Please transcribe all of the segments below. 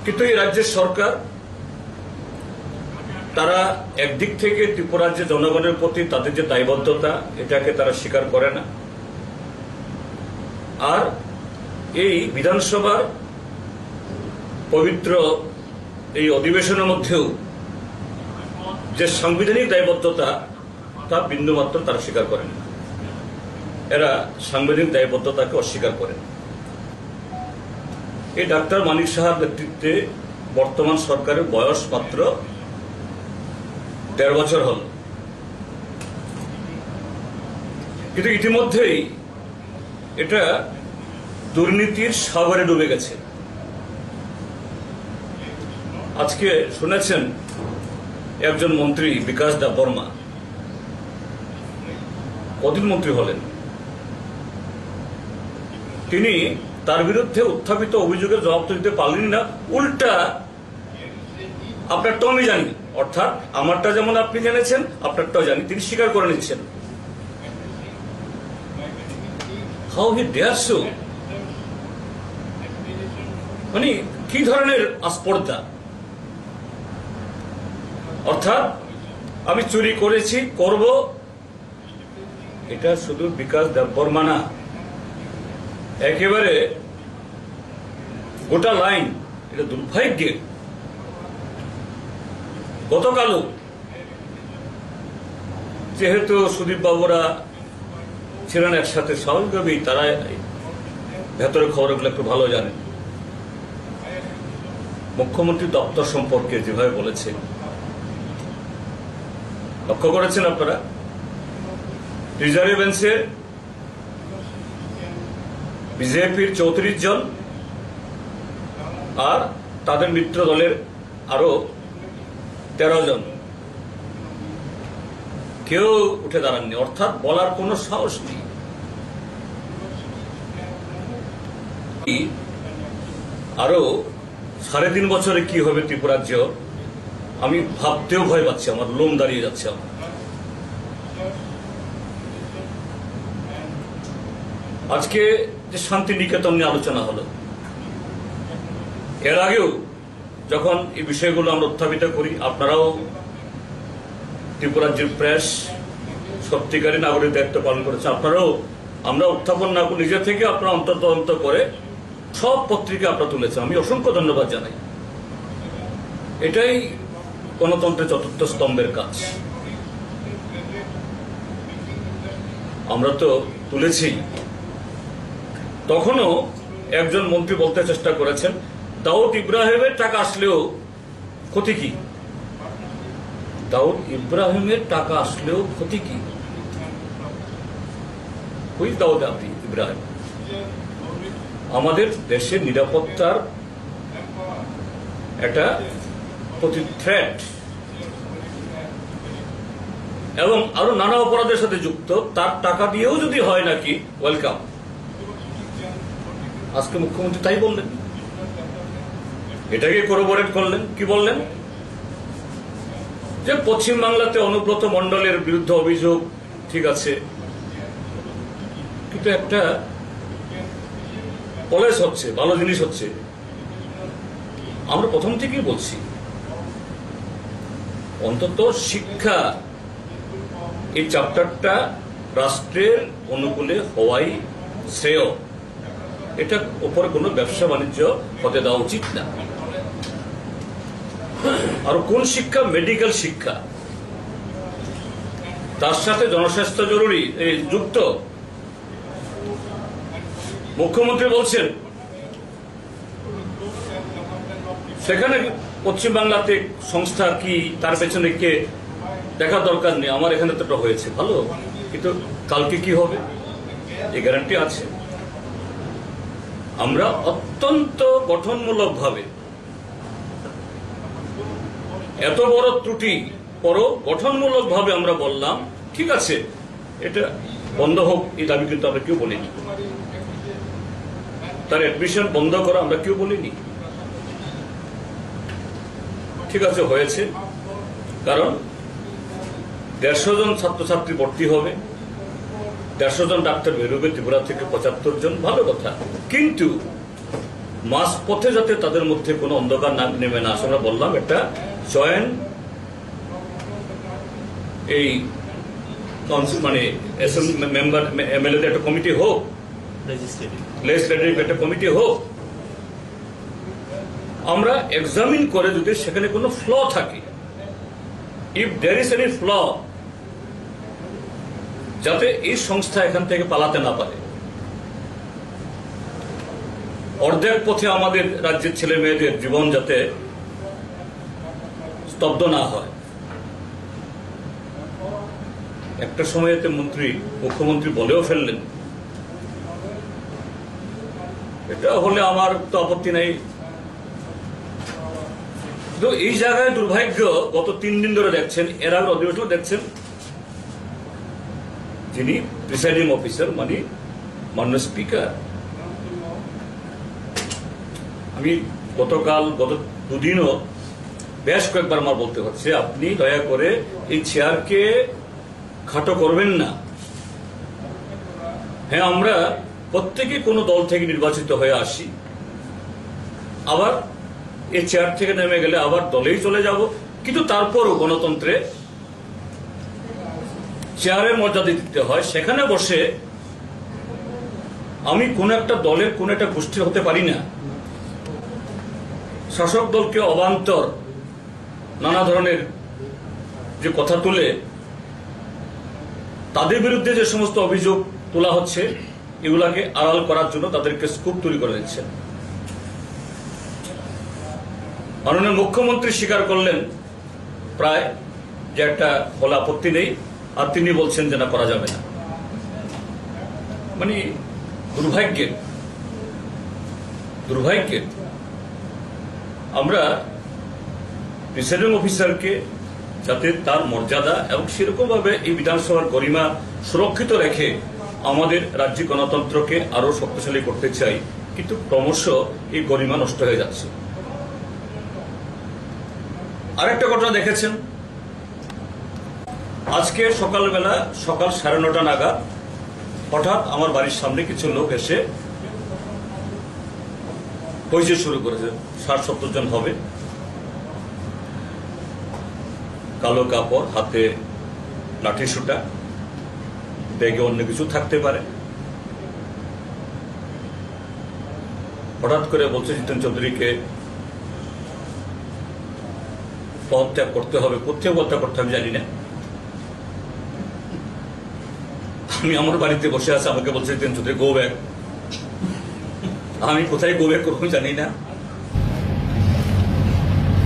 কিন্তু এই রাজ্যের সরকার তারা একদিক থেকে ত্রিপুরার যে জনগণের প্রতি তাদের যে দায়বদ্ধতা এটাকে তারা স্বীকার করে না, আর এই বিধানসভার পবিত্র এই অধিবেশনের মধ্যেও যে সাংবিধানিক দায়বদ্ধতা তা বিন্দুমাত্র তারা স্বীকার করেন না। এরা সাংবিধানিক দায়বদ্ধতাকে অস্বীকার করেন। এই ডাক্তার মানিক সাহার নেতৃত্বে বর্তমান সরকারের বয়স মাত্র ১.৫ বছর হল, কিন্তু ইতিমধ্যেই এটা দুর্নীতির সাগরে ডুবে গেছে। আজকে শুনেছেন একজন মন্ত্রী বিকাশ দেববর্মা কদিন মন্ত্রী হলেন, তিনি তার বিরুদ্ধে উত্থাপিত অভিযোগের জবাব তো দিতে পারলেন না, উল্টা আপনারটাও আমি জানি, অর্থাৎ আমারটা যেমন আপনি জেনেছেন আপনারটাও জানি, তিনি স্বীকার করে নিচ্ছেন। হাউ হি ডেয়ার সো, মানে কি ধরনের আস্পর্ধা! অর্থাৎ আমি চুরি করেছি, করব, এটা শুধু বিকাশ দেববর্মা না, একেবারে গোটা লাইন। এটা দুর্ভাগ্যের। গতকালও যেহেতু সুদীপ বাবুরা ছিলেন একসাথে, স্বাভাবিকভাবেই তারা ভেতরের খবরগুলো একটু ভালো জানেন। মুখ্যমন্ত্রী দপ্তর সম্পর্কে যেভাবে বলেছে, লক্ষ্য করেছেন আপনারা, রিজার্ভ বেঞ্চে বিজেপির ৩৪ জন আর তাদের মিত্র দলের আরো ১৩ জন কেউ উঠে দাঁড়াননি, অর্থাৎ বলার কোনো সাহস নেই। আরো ৩.৫ বছরে কি হবে ত্রিপুরাজ্য, আমি ভাবতেও ভয় পাচ্ছি, আমার লোম দাঁড়িয়ে যাচ্ছে। আমার আজকে যে শান্তি নিকেতন নিয়ে আলোচনা হলো, এর আগেও যখন এই বিষয়গুলো আমরা উত্থাপিত করি, আপনারাও ত্রিপুরাজ্যের প্রেস সত্যিকারী নাগরিক দায়িত্ব পালন করেছেন, আপনারাও, আমরা উত্থাপন না করে নিজে থেকে আপনারা অন্তর্তদন্ত করে সব পত্রিকা আপনারা তুলেছেন, আমি অসংখ্য ধন্যবাদ জানাই। এটাই গণতন্ত্রের চতুর্থ স্তম্ভের কাজ। আমরা তো তুলেছি। তখনও একজন মন্ত্রী বলতে চেষ্টা করেছেন দাউদ ইব্রাহিমের টাকা আসলেও ক্ষতি কি? দাউদ ইব্রাহিমের টাকা আসলেও ক্ষতি কি? হুই দাউদ ইব্রাহিম? আমাদের দেশের নিরাপত্তার একটা প্রতি থ্রেট এবং আরো নানা অপরাধের সাথে যুক্ত, তার টাকা দিয়েও যদি হয় নাকি ওয়েলকাম। আজকে মুখ্যমন্ত্রী তাই বললেন, এটাকে করোবরেট করলেন। কি বললেন? যে পশ্চিমবাংলাতে অনুব্রত মণ্ডলের বিরুদ্ধে অভিযোগ, ঠিক আছে, কিন্তু একটা কলেজ হচ্ছে, ভালো জিনিস হচ্ছে। আমরা প্রথম থেকেই বলছি অন্তত শিক্ষা এই চ্যাপ্টারটা রাষ্ট্রের অনুকূলে হওয়াই শ্রেয়। এটা উপরে কোনো ব্যবসা বাণিজ্য হতে দেওয়া উচিত না। আর কোন শিক্ষা? মেডিকেল শিক্ষা, তার সাথে জনস্বাস্থ্য জরুরি যুক্ত। মুখ্যমন্ত্রী বলছেন সেখানে পশ্চিমবাংলাতে সংস্থা কি, তার পেছনে কে, দেখার দরকার নেই, আমার এখানে তো হয়েছে ভালো, কিন্তু কালকে কি হবে এই গ্যারান্টি আছে? আমরা অত্যন্ত গঠনমূলক ভাবে এত বড় ত্রুটি পরও গঠনমূলক ভাবে আমরা বললাম ঠিক আছে এটা বন্ধ হোক, এই দাবি কিন্তু আমরা কেউ বলিনি। তার অ্যাডমিশন বন্ধ করা আমরা কেউ বলিনি। ঠিক আছে, হয়েছে, কারণ ১৫০ জন ছাত্রছাত্রী ভর্তি হবে, ১৫০ জন ডাক্তার বেরোবে ত্রিপুরা থেকে, ৭৫ জন, ভালো কথা। কিন্তু মাঝপথে যাতে তাদের মধ্যে কোনো অন্ধকার না নেমে না আসে। আমরা বললাম একটা জয়েন্ট এই মানে মেম্বার এমএলএদের একটা কমিটি হোক, লেজিসলেটিভ একটা কমিটি হোক, আমরা এক্সামিন করে যদি সেখানে কোনো ফ্ল থাকে, if there is any flaw, যাতে এই সংস্থা এখান থেকে পালাতে না পারে। অর্ধেক পথে আমাদের রাজ্যের ছেলে মেয়েদের জীবন যাতে স্তব্ধ না হয়। একটা সময়েতে মুখ্যমন্ত্রী বলেও ফেললেন, এটা হলে আমার তো আপত্তি নাই। তো এই জায়গায় দুর্ভাগ্য, গত 3 দিন ধরে দেখছেন, এর আগের অধিবেশন দেখছেন, যিনি প্রিসাইডিং অফিসার মানে মাননীয় স্পিকার, আমি গত 2 দিনও বেশ কয়েকবার আমার বলতে হচ্ছে, আপনি দয়া করে এই চেয়ারকে খাটো করবেন না। হ্যাঁ, আমরা প্রত্যেকে কোনো দল থেকে নির্বাচিত হয়ে আসি, আবার এই চেয়ার থেকে নেমে গেলে আবার দলেই চলে যাব, কিন্তু তারপরও গণতন্ত্রে চেয়ারের মর্যাদা দিতে হয়। সেখানে বসে আমি কোন একটা দলের কোন একটা গোষ্ঠীর হতে পারি না। শাসক দলকে অবান্তর নানা ধরনের যে কথা তুলে তাদের বিরুদ্ধে যে সমস্ত অভিযোগ তোলা হচ্ছে, এগুলাকে আড়াল করার জন্য তাদেরকে স্কুপ তৈরি করে দিচ্ছেন। মাননীয় মুখ্যমন্ত্রী স্বীকার করলেন প্রায় যে একটা বলে আপত্তি নেই, আর তিনি বলছেন যে না, করা যাবে না। মানে দুর্ভাগ্যের আমরা প্রিসাইডিং অফিসারকে যাতে তার মর্যাদা এবং সেরকম ভাবে এই বিধানসভার গরিমা সুরক্ষিত রেখে আমাদের রাজ্য গণতন্ত্রকে আরো শক্তিশালী করতে চাই, কিন্তু ক্রমশ এই গরিমা নষ্ট হয়ে যাচ্ছে। আরেকটা ঘটনা দেখেছেন, আজকে সকালবেলা সকাল 9:30 নাগাদ হঠাৎ আমার বাড়ির সামনে কিছু লোক এসে পরিচয় শুরু করেছে। 60-70 জন হবে, কালো কাপড়, হাতে লাঠি সুটা, ব্যাগে অন্য কিছু থাকতে পারে। হঠাৎ করে বলছে জিতেন চৌধুরীকে পদত্যাগ করতে হবে। কোথায় পদত্যাগ করতে হবে জানি না। আমি আমার বাড়িতে বসে আছি, আমাকে বলছে জিতেন চৌধুরী গো ব্যাক। আমি কোথায় গো ব্যাক করবো জানি না।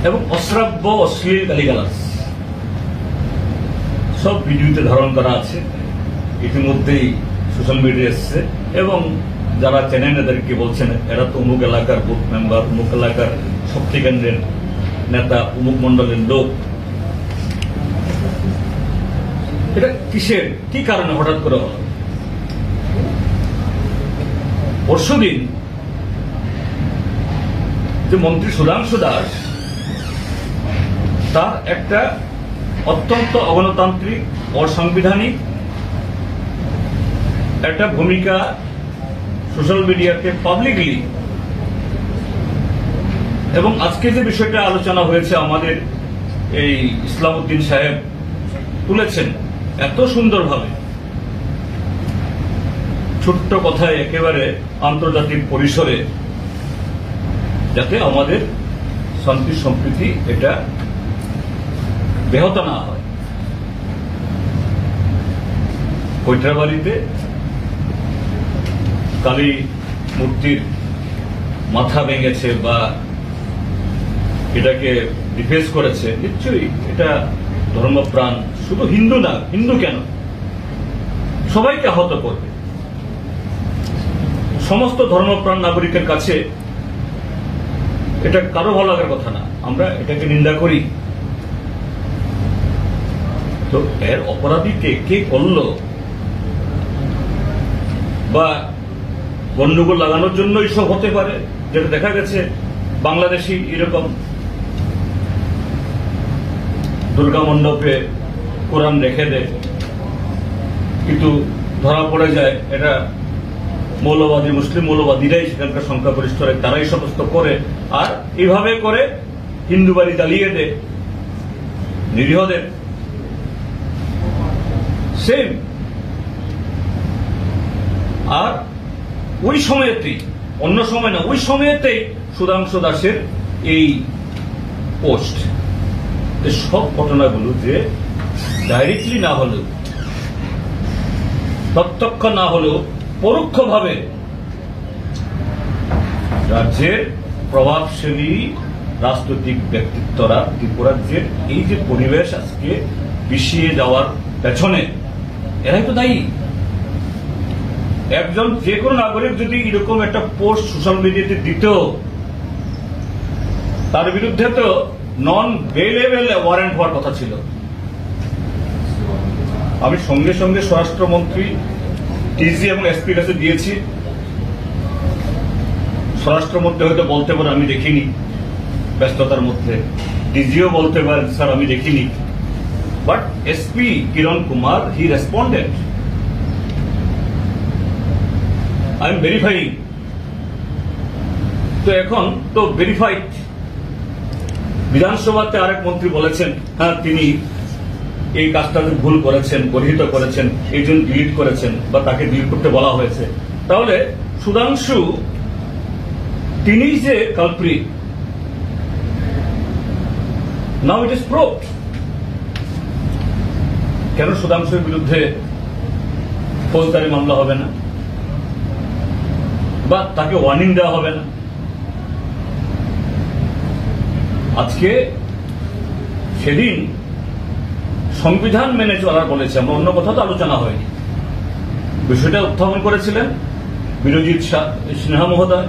এবং অশ্রাব্য অশ্লীল গালিগালাজ সব ভিডিওতে ধারণ করা আছে, ইতিমধ্যেই সোশ্যাল মিডিয়া এসছে। এবং যারা চেনেন এদেরকে বলছেন এরা তো অমুক এলাকার বুথ মেম্বার, অমুক এলাকার শক্তি কেন্দ্রের নেতা, অমুক মন্ডলের লোক। এটা কিসের, কি কারণে হঠাৎ করে হল? পরশুদিন যে মন্ত্রী সুধাংশু দাস, তার একটা অত্যন্ত অগণতান্ত্রিক, অসাংবিধানিক একটা ভূমিকা সোশ্যাল মিডিয়াতে পাবলিকলি, এবং আজকে যে বিষয়টা আলোচনা হয়েছে আমাদের এই ইসলামউদ্দিন সাহেব তুলেছেন এত সুন্দরভাবে, ছোট্ট কথায় একেবারে আন্তর্জাতিক পরিসরে, যাতে আমাদের শান্তি সম্প্রীতি এটা ব্যাহত না হয়। কৈঠরাবাড়িতে কালী মূর্তির মাথা ভেঙেছে বা এটাকে ডিফেন্স করেছে, নিশ্চয়ই এটা ধর্মপ্রাণ, শুধু হিন্দু না, হিন্দু কেন, সবাইকে আহত করবে। সমস্ত ধর্মপ্রাণ নাগরিকের কাছে এটা কারো ভালো লাগার কথা না, আমরা এটাকে নিন্দা করি। তো এর অপরাধীকে কে করলো, বা গন্ডগোল লাগানোর জন্য এইসব হতে পারে, যেটা দেখা গেছে বাংলাদেশি এরকম দুর্গা মণ্ডপে কোরআন রেখে দেয়, কিন্তু ধরা পড়ে যায় এটা মৌলবাদী মুসলিম মৌলবাদীরাই সেখানকার সংখ্যাগরিষ্ঠ, তারাই সমস্ত করে, আর এইভাবে করে হিন্দু বাড়ি জ্বালিয়ে দেয় নিরীহদের। সেম। আর ওই সময়তেই, অন্য সময় না, ওই সময়তেই সুধাংশু দাসের এই পোস্ট, সব ঘটনাগুলো যে ডাইরেক্টলি না হলেও, প্রত্যক্ষ না হলেও পরোক্ষভাবে রাজ্যের প্রভাবশালী রাজনৈতিক ব্যক্তিত্বরা ত্রিপুরাজ্যের এই যে পরিবেশ আজকে পিছিয়ে যাওয়ার পেছনে এরাই তো দায়ী। একজন যে কোনো নাগরিক যদি এরকম একটা পোস্ট সোশ্যাল মিডিয়াতে দিত, তার বিরুদ্ধে তো নন বেলেবল ওয়ারেন্ট হওয়ার কথা ছিল। আমি সঙ্গে সঙ্গে স্বরাষ্ট্রমন্ত্রী, ডিজি এবং এসপির কাছে দিয়েছি। স্বরাষ্ট্রমন্ত্রী হয়তো বলতে পারে আমি দেখিনি ব্যস্ততার মধ্যে, ডিজিও বলতে পারেন স্যার আমি দেখিনি, but SP Kiran Kumar he responded, I am verifying. তো এখন তো ভেরিফাইড। বিধানসভাতে আরেক মন্ত্রী বলেছেন হ্যাঁ তিনি এই কাজটাতে ভুল করেছেন, গর্হিত করেছেন, এই জন্য ডিলিট করেছেন বা তাকে ডিলিট করতে বলা হয়েছে। তাহলে সুধাংশু তিনি যে culprit, now it is proved. কেন সুধাংশুর বিরুদ্ধে ফৌজদারি মামলা হবে না বা তাকে ওয়ার্নিং দেওয়া হবে না? আজকে সেদিন সংবিধান মেনে চলার বলেছে, আমরা অন্য কথা তো আলোচনা হয়নি। বিষয়টা উত্থাপন করেছিলেন বিরোজিৎ সিনহা মহোদয়,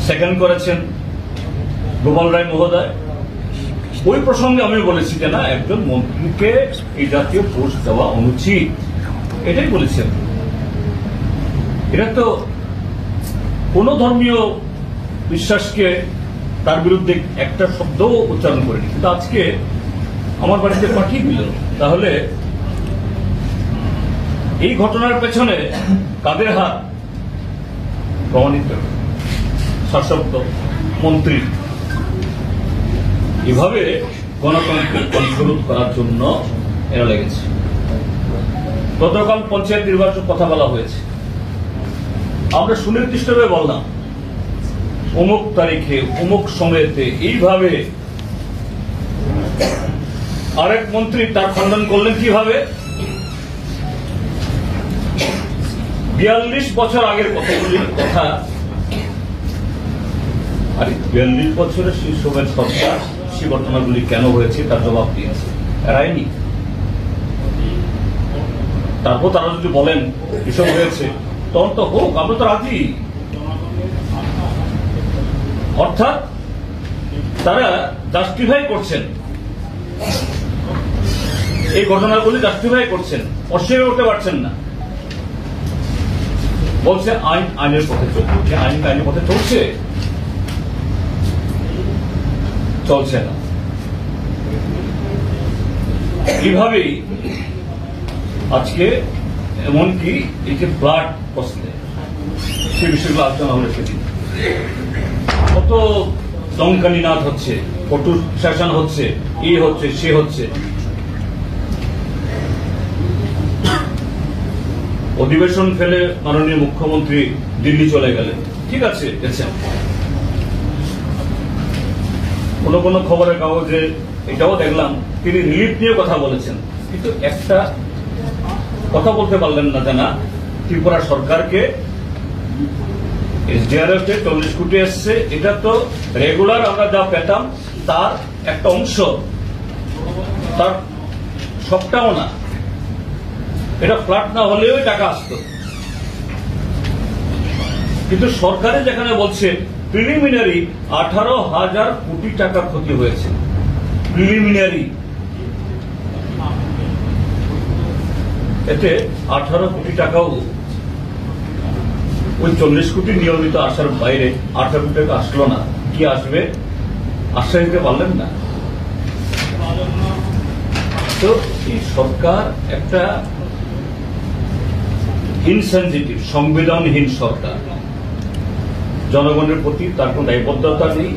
সেকেন্ড করেছেন গোপাল রায় মহোদয়। ওই প্রসঙ্গে আমি বলেছি যে না, একজন মন্ত্রীকে এই জাতীয় পোস্ট দেওয়া অনুচিত, এটাই বলেছেন। এটা তো কোন ধর্মীয় বিশ্বাসকে তার বিরুদ্ধে একটা শব্দও উচ্চারণ করেনি, কিন্তু আজকে আমার বাড়িতে পাঠিয়ে দিল। তাহলে এই ঘটনার পেছনে কাদের হাত? প্রমাণিত শাসক মন্ত্রী। এভাবে গণতন্ত্রের কন্ট্রোল করার জন্য এরা লেগেছে। গতকাল পঞ্চায়েত নির্বাচন কথা বলা হয়েছে, আমরা সুনির্দিষ্টভাবে বললাম অমুক তারিখে অমুক সময়েতে এইভাবে। আরেক মন্ত্রী তার খণ্ডন করলেন কিভাবে? 42 বছর আগের কতগুলি কথা। আর 42 বছরের শীর্ষের সরকার সেই ঘটনাগুলি কেন হয়েছে তার জবাব দিয়েছে, এরাইনি। তারপর তারা যদি বলেন এসব হয়েছে, তখন তো হোক, আমরা তো রাজি। অর্থাৎ তারা জাস্টিফাই করছেন, এই ঘটনাগুলি জাস্টিফাই করছেন, অস্বীকার করতে পারছেন না। বলছে আইন আইনের পথে চলছে, আইন আইনের পথে চলছে, চলছে না। এইভাবেই আজকে এমনকি এই যে ব্লাড প্রশ্নে সে বিষয়গুলো আলোচনা হলে সেদিন কত দমকানি নাদ হচ্ছে, কঠোর শাসন হচ্ছে, এই হচ্ছে সে হচ্ছে। অধিবেশন ফেলে মাননীয় মুখ্যমন্ত্রী দিল্লি চলে গেলেন, ঠিক আছে গেছেন। কোন কোন খবরের কাগজে এটাও দেখলাম তিনি রিলিফ নিয়ে কথা বলেছেন, কিন্তু একটা কথা বলতে পারলেন না জানা ত্রিপুরা সরকারকে এসডিআরএফ 40 কোটি এসছে, এটা তো রেগুলার আমরা যা পেতাম তার একটা অংশ, তার সবটাও না। এটা ফ্ল্যাট না হলেও টাকা আসতো, কিন্তু সরকারে যেখানে বলছে প্রিলিমিনারি 18,000 কোটি টাকা ক্ষতি হয়েছে, প্রিলিমিনারি, এতে 18 কোটি টাকাও ওই 40 কোটি নিয়মিত আসার বাইরে 18 কোটি টাকা আসলো না। কি আসবে আশ্বাস দিতে পারলেন না। তো এই সরকার একটা ইনসেনসিটিভ, সংবেদনহীন সরকার। জনগণের প্রতি তার কোনো দায়বদ্ধতা নেই।